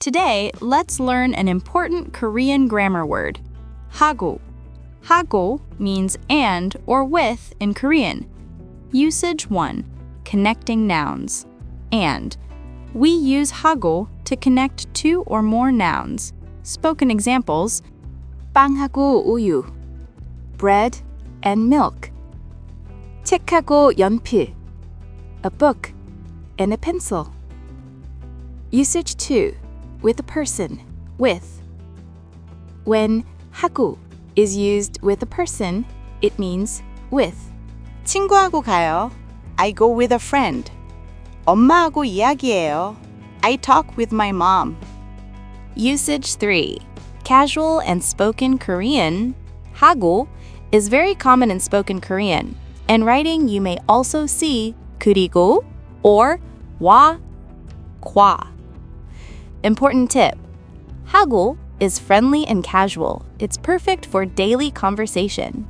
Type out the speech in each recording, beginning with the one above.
Today, let's learn an important Korean grammar word, hago. Hago means and or with in Korean. Usage 1. Connecting nouns. And. We use hago to connect two or more nouns. Spoken examples, 빵하고 우유, bread and milk. 책하고 연필, a book and a pencil. Usage 2. With a person, with. When 하고 is used with a person, it means with. 친구하고 가요. I go with a friend. 엄마하고 이야기해요. I talk with my mom. Usage 3. Casual and spoken Korean, 하고, is very common in spoken Korean. In writing, you may also see 그리고 or 와, 과. Important tip. 하고 is friendly and casual. It's perfect for daily conversation.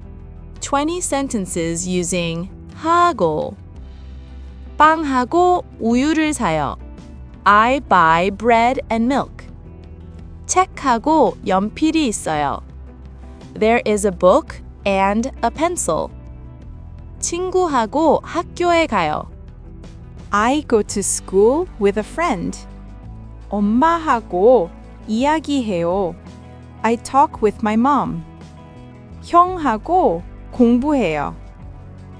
20 sentences using 하고. 빵하고 우유를 사요. I buy bread and milk. 책하고 연필이 있어요. There is a book and a pencil. 친구하고 학교에 가요. I go to school with a friend. 엄마하고 이야기해요. I talk with my mom. 형하고 공부해요.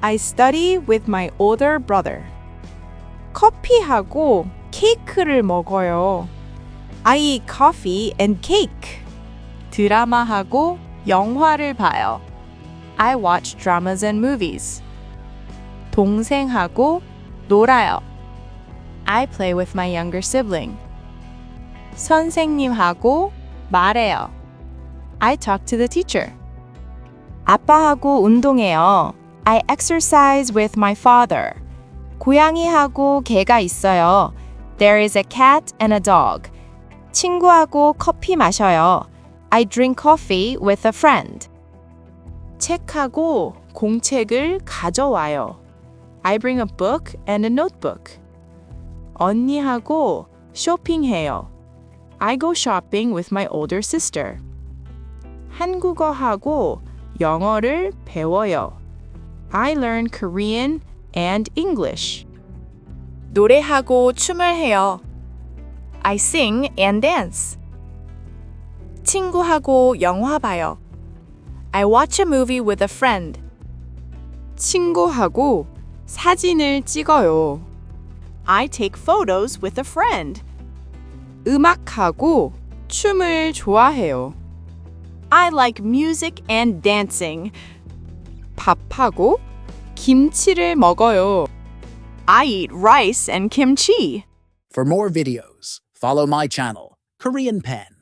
I study with my older brother. 커피하고 케이크를 먹어요. I eat coffee and cake. 드라마하고 영화를 봐요. I watch dramas and movies. 동생하고 놀아요. I play with my younger sibling. 선생님하고 말해요. I talk to the teacher. 아빠하고 운동해요. I exercise with my father. 고양이하고 개가 있어요. There is a cat and a dog. 친구하고 커피 마셔요. I drink coffee with a friend. 책하고 공책을 가져와요. I bring a book and a notebook. 언니하고 쇼핑해요. I go shopping with my older sister. 한국어하고 영어를 배워요. I learn Korean and English. 노래하고 춤을 해요. I sing and dance. 친구하고 영화 봐요. I watch a movie with a friend. 친구하고 사진을 찍어요. I take photos with a friend. 음악하고 춤을 좋아해요. I like music and dancing. 밥하고 김치를 먹어요. I eat rice and kimchi. For more videos, follow my channel, Korean Pen.